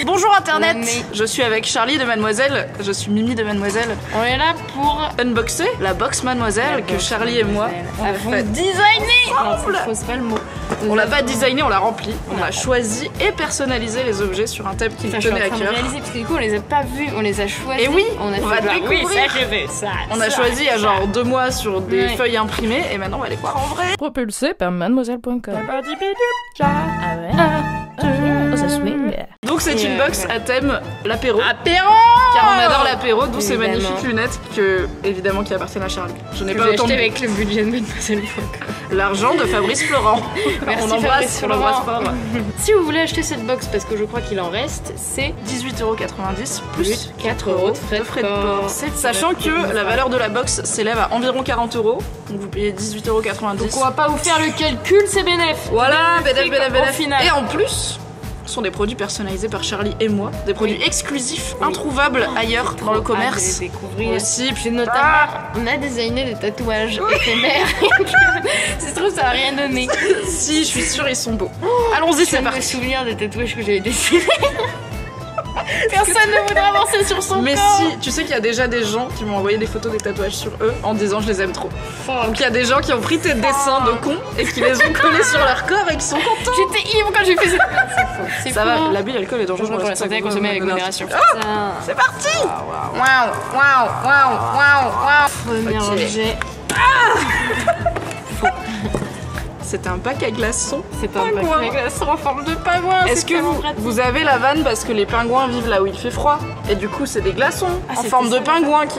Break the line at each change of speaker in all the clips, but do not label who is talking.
Bonjour Internet, je suis avec Charlie de Mademoiselle, je suis Mimi de Mademoiselle.
On est là pour
unboxer la box Mademoiselle que Charlie et moi avons designé ensemble.
Non, c'est pas le mot.
On l'a pas designé, on l'a rempli. On a choisi et personnalisé les objets sur un thème qui nous tenait à cœur.
Parce que du coup on les a pas vus, on les a choisis.
Et oui,
on
va découvrir.
Oui, ça je veux, ça.
On a choisi il y a genre 2 mois sur des feuilles imprimées et maintenant on va les voir en vrai.
Propulsé par mademoiselle.com. Ça swing.
Donc c'est une box à thème l'apéro.
Apéro.
Car on adore l'apéro, d'où ces magnifiques lunettes que évidemment qui appartiennent à Charlie. Je n'ai pas autant
acheté avec le budget de mademoiselle.com.
L'argent de Fabrice Florent.
Merci,
on embrasse fort.
Si vous voulez acheter cette box, parce que je crois qu'il en reste, c'est
18,90€ plus
4 € de frais de port.
Sachant que la valeur de la box s'élève à environ 40€, donc vous payez 18,90€.
Donc on va pas vous faire le calcul, c'est bénéf.
Voilà, bénéf.
Final.
Et en plus, ce sont des produits personnalisés par Charlie et moi, des produits exclusifs, introuvables ailleurs dans le commerce.
De découvrir
aussi.
J'ai notamment, on a designé des tatouages éphémères. Si ça se trouve, ça va rien donner.
Si, je suis sûre, ils sont beaux. Allons-y, c'est parti.
Je me souviens des tatouages que j'avais dessinés. Personne ne voudra avancer sur son
Mais
corps.
si, tu sais qu'il y a déjà des gens qui m'ont envoyé des photos des tatouages sur eux en disant je les aime trop. Donc il y a des gens qui ont pris tes dessins de cons et qui les ont collés sur leur corps et qui sont contents.
J'étais ivre quand j'ai fait ça. C'est fou.
Ça va, l'abus d'alcool est dangereux
pour la santé à consommer avec modération.
C'est parti.
Premier objet.
C'est un bac à glaçons.
C'est un bac à glaçons en forme de pingouin.
Est-ce que vous avez la vanne parce que les pingouins vivent là où il fait froid et du coup c'est des glaçons en forme de pingouin qui...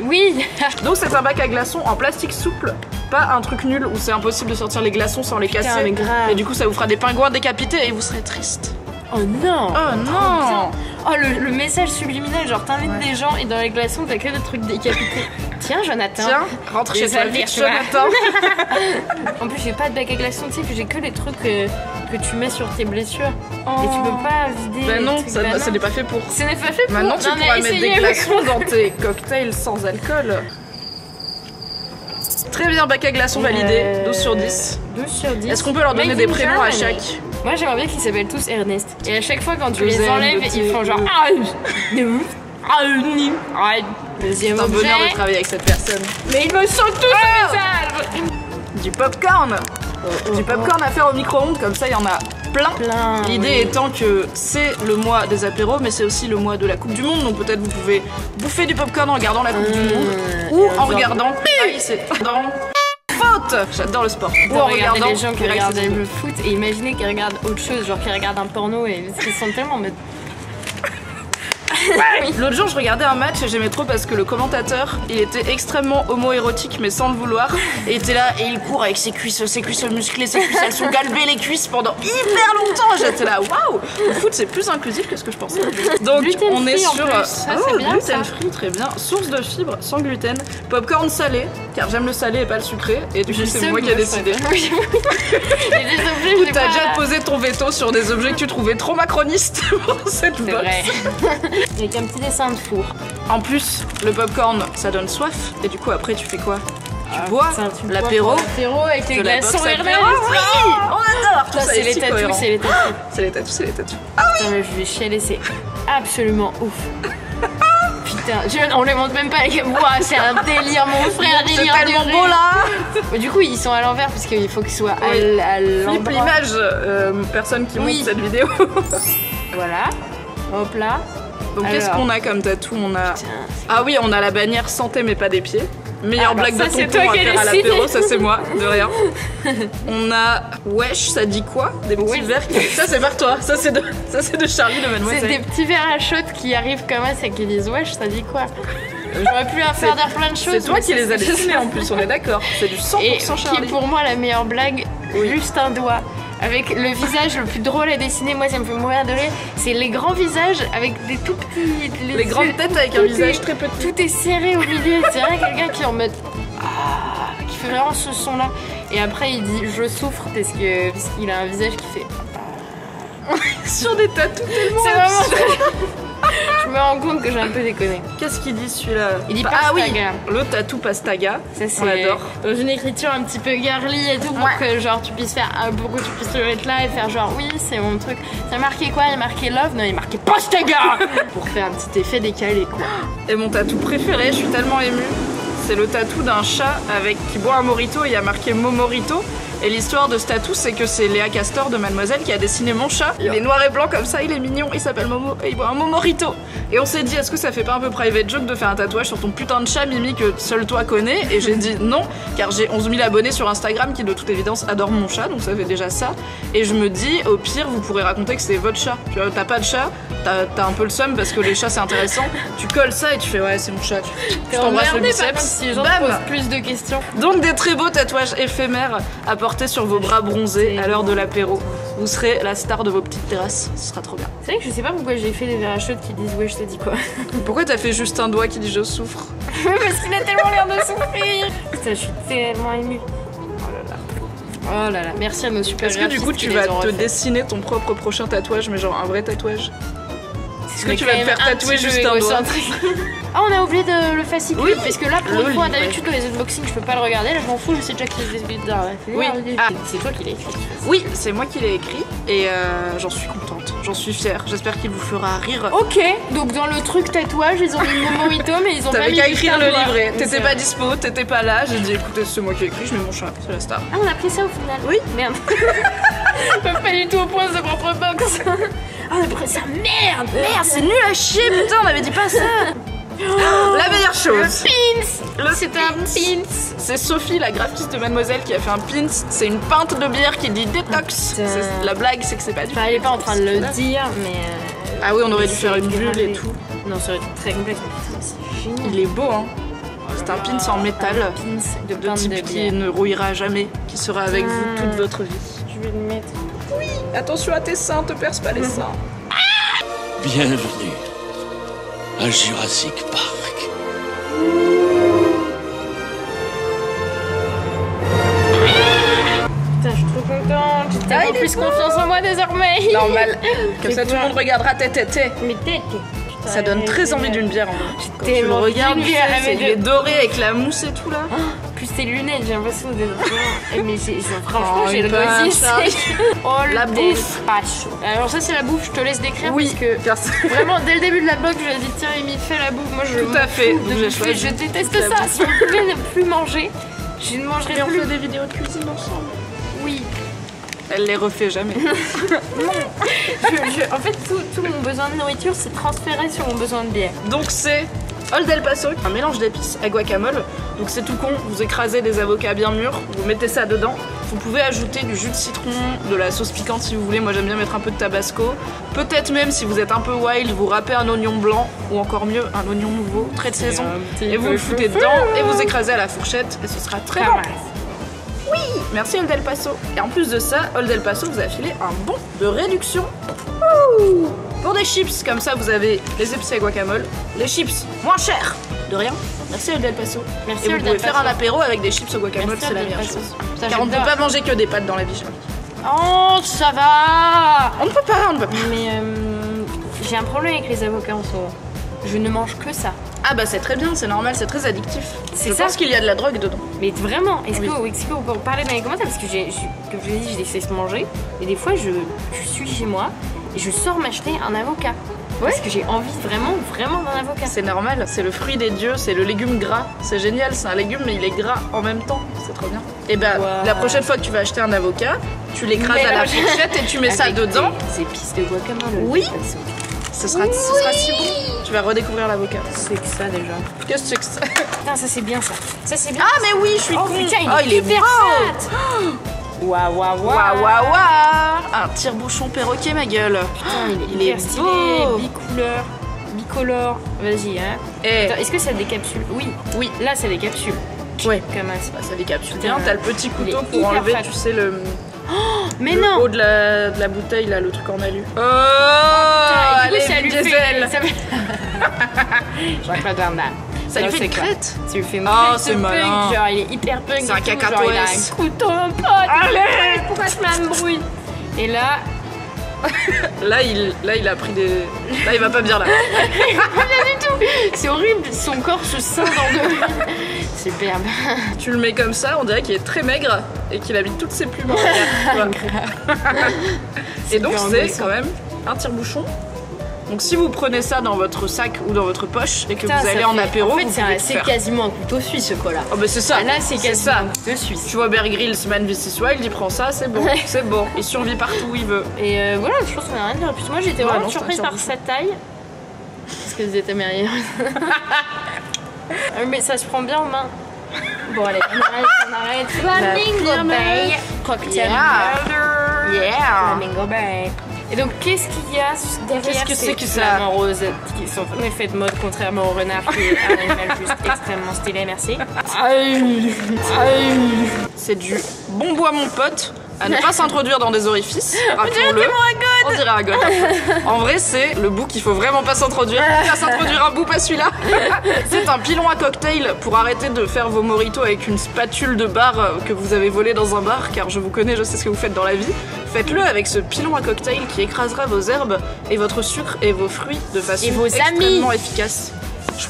Oui.
Donc c'est un bac à glaçons en plastique souple, pas un truc nul où c'est impossible de sortir les glaçons sans les casser. Et du coup ça vous fera des pingouins décapités et vous serez triste.
Oh non.
Oh non.
Oh le message subliminal, genre t'invites des gens et dans les glaçons t'as que des trucs décapités. Tiens Jonathan.
Tiens, rentre chez toi vite Jonathan.
En plus j'ai pas de bac à glaçons, tu sais que j'ai que les trucs que tu mets sur tes blessures. Et tu peux pas vider.
Bah non, ça n'est pas fait pour.
Ce n'est pas fait pour.
Maintenant tu pourras mettre des glaçons dans tes cocktails sans alcool. Très bien, bac à glaçons validé, 12 sur 10.
12 sur 10.
Est-ce qu'on peut leur donner des prénoms à chaque?
Moi j'aimerais bien qu'ils s'appellent tous Ernest. Et à chaque fois quand tu les enlèves, ils font genre deuxième
c'est un
objet.
bonheur de travailler avec cette personne.
Mais ils me sont tous au message.
Du popcorn. Du popcorn à faire au micro-ondes, comme ça il y en a plein. L'idée étant que c'est le mois des apéros, mais c'est aussi le mois de la Coupe du Monde, donc peut-être vous pouvez bouffer du popcorn en regardant la Coupe du Monde ou en regardant. Faute. J'adore le sport.
Ou en regardant les gens qui regardent le foot et imaginez qu'ils regardent autre chose, genre qu'ils regardent un porno et ils sont tellement en mode.
L'autre jour je regardais un match et j'aimais trop parce que le commentateur il était extrêmement homo-érotique mais sans le vouloir et il était là et il court avec ses cuisses musclées, ses cuisses elles sont galbées les cuisses pendant hyper longtemps. J'étais là waouh, le foot c'est plus inclusif que ce que je pensais. Donc on est sur gluten free, très bien, source de fibres sans gluten, popcorn salé car j'aime le salé et pas le sucré et du coup c'est moi qui ai décidé. T'as déjà posé ton veto sur des objets que tu trouvais trop macronistes pour cette box.
Avec un petit dessin de four.
En plus, le popcorn, ça donne soif. Et du coup, après, tu fais quoi? Tu bois l'apéro.
L'apéro avec les glaçons Ernest.
Oui, on adore tout ça.
C'est les tatous, c'est les tatous.
C'est les tatous, c'est les tatous.
Ah oui. Putain, mais je vais chialer, c'est absolument ouf. Putain, on les montre même pas avec moi, c'est un délire, mon frère, délire.
C'est tellement beau là.
Mais du coup, ils sont à l'envers parce qu'il faut qu'ils soient à l'endroit.
Flip l'image, personne qui monte cette vidéo.
Voilà. Hop là.
Donc qu'est-ce qu'on a comme tatou? On a... Ah oui, on a la bannière santé mais pas des pieds. Meilleure blague de tonton à faire à l'apéro, ça c'est moi, de rien. On a wesh, ça dit quoi? Des petits verres. Ça c'est par toi, ça c'est de Charlie de Mademoiselle.
C'est des petits verres à shot qui arrivent comme ça et qui disent wesh, ça dit quoi? J'aurais pu faire dire plein de choses.
C'est toi qui les as dessinés en plus, on est d'accord. C'est du 100% Charlie.
Qui est pour moi la meilleure blague, juste un doigt. Avec le visage le plus drôle à dessiner, moi ça me fait mourir de rire. C'est les grands visages avec des tout petits.
Les grandes têtes avec un visage très petit.
Tout est serré au milieu. C'est vrai quelqu'un qui est en mode. Qui fait vraiment ce son là. Et après il dit je souffre parce qu'il a un visage qui fait.
Sur des tatous tellement.
C'est vraiment. Je me rends compte que j'ai un peu déconné.
Qu'est-ce qu'il dit celui-là?
Il dit
Ah oui,
Pastaga.
le tatou Pastaga.
Ça,
on l'adore.
dans une écriture un petit peu girly et tout pour que genre tu puisses faire pour que tu puisses te mettre là et faire genre oui c'est mon truc. Ça marqué quoi? Il a marqué love? Non, il a marqué Pastaga pour faire un petit effet décalé quoi.
Et mon tatou préféré, je suis tellement émue, c'est le tatou d'un chat qui boit un mojito et il y a marqué Momorito. Et l'histoire de ce tatou, c'est que c'est Léa Castor de Mademoiselle qui a dessiné mon chat. Il est noir et blanc comme ça, il est mignon, il s'appelle Momo et il boit un Momorito. Et on s'est dit, est-ce que ça fait pas un peu private joke de faire un tatouage sur ton putain de chat Mimi que seul toi connais? Et j'ai dit non, car j'ai 11 000 abonnés sur Instagram qui de toute évidence adorent mon chat, donc ça fait déjà ça. Et je me dis, au pire, vous pourrez raconter que c'est votre chat. Tu vois, t'as pas de chat, t'as un peu le seum parce que les chats c'est intéressant. Tu colles ça et tu fais ouais, c'est mon chat. Tu t'embrasses le biceps.
Si les gens te posent plus de questions.
Donc des très beaux tatouages éphémères à porter sur vos bras bronzés à l'heure de l'apéro. Vous serez la star de vos petites terrasses, ce sera trop bien.
C'est vrai que je sais pas pourquoi j'ai fait des verres à chaudes qui disent ouais je te dis quoi.
Pourquoi t'as fait juste un doigt qui dit je souffre?
Parce qu'il a tellement l'air de souffrir. Putain, je suis tellement émue. Oh là là, merci à nos super
graphistes. Est-ce que du coup tu vas te dessiner ton propre prochain tatouage, mais genre un vrai tatouage? Est-ce que tu vas te faire tatouer juste un doigt?
Ah, on a oublié de le fascicule,
oui,
parce que là, pour une fois, d'habitude, dans les unboxings, je peux pas le regarder. Là, je m'en fous, je sais déjà qui est bizarre.
Oui,
c'est toi qui l'as écrit.
Oui, c'est moi qui l'ai écrit et j'en suis contente, j'en suis fière. J'espère qu'il vous fera rire.
Ok, donc dans le truc tatouage, ils ont mis Momorito, mais ils ont pas mis.
T'avais qu'à écrire le livret. T'étais pas dispo, t'étais pas là. J'ai dit écoutez, c'est moi qui ai écrit, je mets mon chat, c'est la star.
Ah, on a pris ça au final?
Oui.
Merde. Ils peuvent pas du tout au point de sa propre box. Ah, on a pris ça, merde,
c'est nul à chier, putain, on avait dit pas ça. La meilleure chose.
Un pins. C'était un pins.
C'est Sophie, la graphiste de Mademoiselle, qui a fait un pins. C'est une pinte de bière qui dit détox. La blague, c'est que c'est pas du tout.
Elle est pas en train de le dire, mais.
Ah oui, on aurait dû faire une bulle et tout.
Non, ça aurait été très complexe. C'est génial.
Il est beau, hein. C'est un pins en métal de type qui ne rouillera jamais, qui sera avec vous toute votre vie.
Je vais le mettre.
Oui, attention à tes seins, te perce pas les seins.
Bienvenue à Jurassic Park.
Putain, je suis trop contente. J'ai tellement plus confiance en moi désormais.
Normal. Comme ça, tout le monde regardera tes tétés.
Mes têtes.
Ça donne très envie d'une bière en vrai.
Quand tu le regardes,
il est doré avec la mousse et tout là.
Plus tes lunettes, j'ai l'impression d'être. Mais franchement, j'ai le gosier. Oh,
la bouffe.
Alors, ça, c'est la bouffe, je te laisse décrire.
Oui,
parce que vraiment, dès le début de la box, je lui ai dit tiens, Amy, fais la bouffe. Moi, je.
Tout à fait.
Je déteste ça. Si on pouvait ne plus manger, je ne mangerais plus.
On fait des vidéos de cuisine ensemble.
Oui.
Elle les refait jamais.
Non. En fait, tout mon besoin de nourriture, c'est transféré sur mon besoin de bière.
Donc c'est Old El Paso, un mélange d'épices à guacamole. Donc c'est tout con, vous écrasez des avocats bien mûrs, vous mettez ça dedans. Vous pouvez ajouter du jus de citron, de la sauce piquante si vous voulez. Moi j'aime bien mettre un peu de tabasco. Peut-être même si vous êtes un peu wild, vous râpez un oignon blanc ou encore mieux un oignon nouveau, très de saison. Et vous le foutez dedans et vous écrasez à la fourchette et ce sera très bon. Oui, merci Old El Paso. Et en plus de ça, Old El Paso vous a filé un bon de réduction. Ouh. Pour des chips, comme ça vous avez les épices à guacamole, les chips moins chers. De rien. Merci Old El Paso.
Merci.
Et vous pouvez faire un apéro avec des chips au guacamole, c'est la meilleure chose. Car on ne peut pas manger que des pâtes dans la vie, j'ai envie.
Oh, ça va.
On ne peut pas, on ne peut pas.
Mais j'ai un problème avec les avocats en ce moment. Je ne mange que ça.
Ah bah c'est très bien, c'est normal, c'est très addictif.
Je
pense qu'il y a de la drogue dedans.
Mais vraiment, est-ce que vous pouvez parler dans les commentaires? Parce que comme je l'ai dit, je déteste manger. Et des fois, je suis chez moi et je sors m'acheter un avocat. Ouais. Parce que j'ai envie vraiment d'un avocat.
C'est normal, c'est le fruit des dieux, c'est le légume gras. C'est génial, c'est un légume mais il est gras en même temps. C'est trop bien. Et bah la prochaine fois que tu vas acheter un avocat, tu l'écrases à la fourchette et tu mets ça dedans.
C'est épices de guacamole.
Oui. Ce sera si bon. Tu vas redécouvrir l'avocat.
C'est que ça déjà.
Qu'est-ce que c'est que ça?
Putain, ça c'est bien ça. Ça c'est bien.
Ah mais oui, je suis con.
Putain, il est
beau.
Waouh.
Un tire-bouchon perroquet ma gueule.
Putain, il est stylé,
beau.
bicolore. Vas-y hein. Attends, est-ce que ça décapsule? Oui. Là ça décapsule.
Ouais.
Comme ça.
Ça décapsule bien. T'as le petit couteau pour enlever, tu sais le.
Mais
le haut de la bouteille là, le truc en alu. Oh,
allez, ça lui
diesel.
fait.
Ça lui fait une crête.
Ça lui fait une
crête.
Oh, c'est malin. Genre, il est hyper punk.
C'est un cacato.
Il a un couteau, mon pote.
Allez,
pourquoi je m'embrouille? Et là,
Là, il a pris des... Là, il va pas bien, là.
C'est horrible, son corps se scinde en deux. Superbe.
Tu le mets comme ça, on dirait qu'il est très maigre et qu'il a mis toutes ses plumes en arrière. Et donc, c'est quand même un tire-bouchon. Donc si vous prenez ça dans votre sac ou dans votre poche et que vous allez en apéro,
en fait,
vous pouvez
c'est
faire.
quasiment un couteau suisse quoi là.
Oh bah c'est ça.
Ah, là c'est quasiment
ça.
un couteau suisse.
Tu vois Bear Grylls, Man vs Wild, il prend ça, c'est bon, c'est bon. Il survit partout où il veut.
Et voilà, je pense qu'on a rien à dire. Plus moi j'étais vraiment
non,
surprise par sa taille. Parce que c'était américain. Mais ça se prend bien en main. Bon allez, on arrête. Flamingo Bay Cocktail Murder.
Yeah.
Flamingo Bay. Et donc, qu'est-ce qu'il y a derrière
Qu'est-ce que c'est que ça?
flamants roses qui sont en effet de mode, contrairement au renard qui est un animal juste extrêmement stylé, merci.
C'est du bon bois, mon pote, à ne pas s'introduire dans des orifices. Rappelons-le. On dirait un god. En vrai, c'est le bout qu'il faut vraiment pas s'introduire. Il va s'introduire un bout, pas celui-là. C'est un pilon à cocktail pour arrêter de faire vos mojitos avec une spatule de bar que vous avez volé dans un bar, car je vous connais, je sais ce que vous faites dans la vie. Faites-le avec ce pilon à cocktail qui écrasera vos herbes et votre sucre et vos fruits de façon extrêmement efficace. Je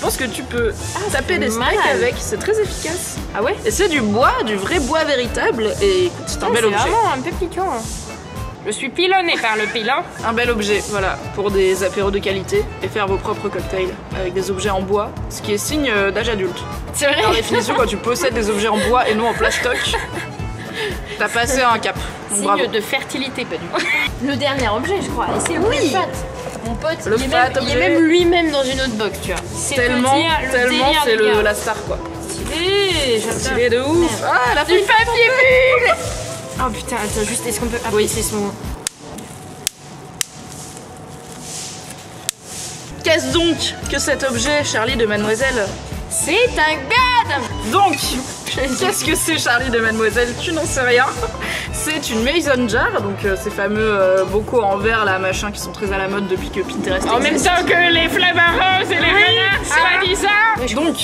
pense que tu peux taper des steaks avec, c'est très efficace.
Ah ouais?
Et c'est du bois, du vrai bois véritable. Et écoute, c'est un bel objet.
C'est vraiment un peu piquant. Hein. Je suis pilonnée par le pilon.
Un bel objet, voilà, pour des apéros de qualité et faire vos propres cocktails avec des objets en bois, ce qui est signe d'âge adulte.
C'est vrai.
Par définition, quand tu possèdes des objets en bois et non en plastoc, t'as passé un cap. Donc,
Signe
bravo.
de fertilité, pas du tout. Le dernier objet, je crois, et c'est le fat. Mon pote,
Le
il est
fat
même
objet.
lui-même dans une autre box, tu vois. C'est
Tellement, c'est la star quoi.
Stylé,
Stylé de ouf. Ah, la
du
fille.
papier bulle. Oh putain, attends, juste, est-ce qu'on peut apprécier ce moment?
Qu'est-ce donc que cet objet, Charlie de Mademoiselle?
C'est un god.
Donc, qu'est-ce que c'est Charlie de Mademoiselle? Tu n'en sais rien. C'est une mason jar, donc ces fameux bocaux en verre là, machin, qui sont très à la mode depuis que Pinterest
En même
existe.
temps que les flamants roses et les renards, soi-disant.
Donc,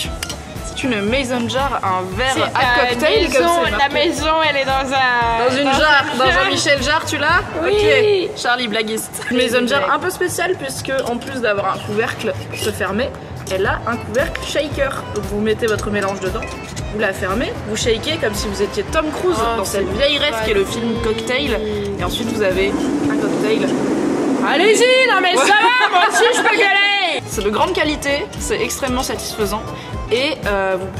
c'est une mason jar, un verre à
la
cocktail
maison,
comme c'est
la
marqué.
maison, elle est dans un...
Dans une jarre, dans Jean-Michel Jarre, tu l'as?
Oui.
Ok, Charlie blaguiste. Une mason jar un peu spéciale puisque en plus d'avoir un couvercle qui se fermait, elle a un couvercle shaker. Donc vous mettez votre mélange dedans, vous la fermez, vous shakez comme si vous étiez Tom Cruise dans cette vieille rêve qui est le film Cocktail. Et ensuite vous avez un cocktail.
Allez-y, non mais ça va, moi aussi je peux gueuler.
C'est de grande qualité, c'est extrêmement satisfaisant. Et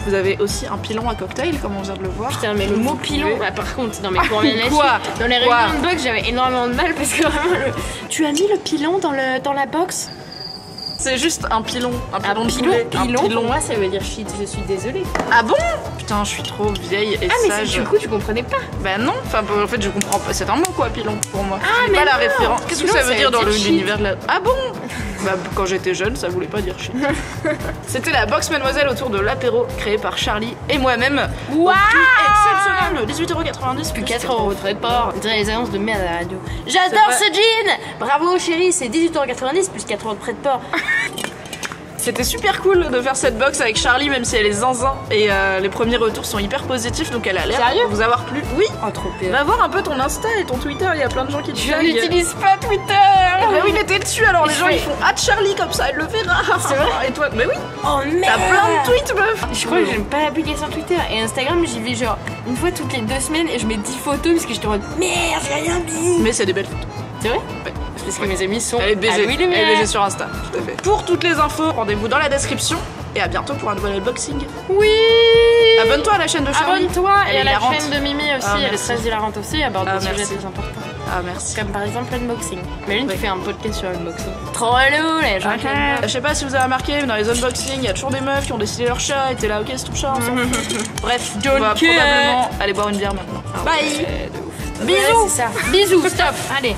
vous avez aussi un pilon à cocktail, comme on vient de le voir.
Putain, mais le mot pilon, bah, par contre, non mais pour revenir là-dessus,
Quoi?
dans les
Quoi?
réunions de box, j'avais énormément de mal parce que vraiment, tu as mis le pilon dans la box?
C'est juste un pilon, un pilon de
pilon,
poulet.
pilon,
Un
pour moi ça veut dire shit, je suis désolée.
Ah bon? Putain, je suis trop vieille et
Ah mais
sage.
du coup tu comprenais pas?
Bah non, enfin en fait je comprends pas, c'est un mot quoi pilon pour moi.
Ah,
J'ai
mais
pas la
non.
référence. Qu'est-ce que
Pilon,
ça veut dire dans
shit.
l'univers de la... Ah bon? Bah quand j'étais jeune ça voulait pas dire shit. C'était la box Mademoiselle autour de l'apéro créée par Charlie et moi-même.
Waouh!
Exceptionnel, 18,90€
Plus 4 € de frais de port. On dirait les annonces de merde à la radio. J'adore
vrai.
ce jean! Bravo chérie, c'est 18,90€ plus 4 € de frais de port.
C'était super cool de faire cette box avec Charlie même si elle est zinzin et les premiers retours sont hyper positifs donc elle a l'air
Sérieux
de vous avoir plu. Oui.
Oh trop bien.
Va voir un peu ton Insta et ton Twitter, il y a plein de gens qui te
Je
taguent.
n'utilise pas Twitter!
Bah oui mais t'es dessus alors les gens
fais-
ils font Charlie comme ça, elle le verra.
C'est vrai?
Et toi, mais oui.
Oh merde!
T'as plein de tweets meuf.
Je crois que j'aime pas l'application Twitter et Instagram j'y vais genre une fois toutes les 2 semaines et je mets 10 photos parce que j'étais en mode merde j'ai rien mis.
Mais c'est des belles photos.
C'est vrai?
Ouais.
Parce que mes amis sont
Elle est baisée.
à Louis le
Elle est
Maire.
baisée sur Insta. Tout à fait. Pour toutes les infos, rendez-vous dans la description et à bientôt pour un nouvel unboxing.
Oui!
Abonne-toi à la chaîne de Charlie.
Abonne-toi
Elle
et
est
à la
hilarante.
chaîne de Mimi aussi,
Ah,
elle est
merci.
très hilarante aussi, elle aborde
Ah,
des sujets
merci.
très importants.
Ah merci.
Comme par exemple l'unboxing. Imagine
Ouais.
tu fais un podcast sur l'unboxing. Trop relou les gens qui aiment
Je sais pas si vous avez remarqué, mais dans les unboxings, il y a toujours des meufs qui ont décidé leur chat et t'es là, ok, c'est ton chat, on s'en fout. Bref, on va
care.
probablement aller boire une bière maintenant. Bye.
Ouais, de ouf.
Bisous.
Ouais, c'est ça. Bisous, stop. Allez.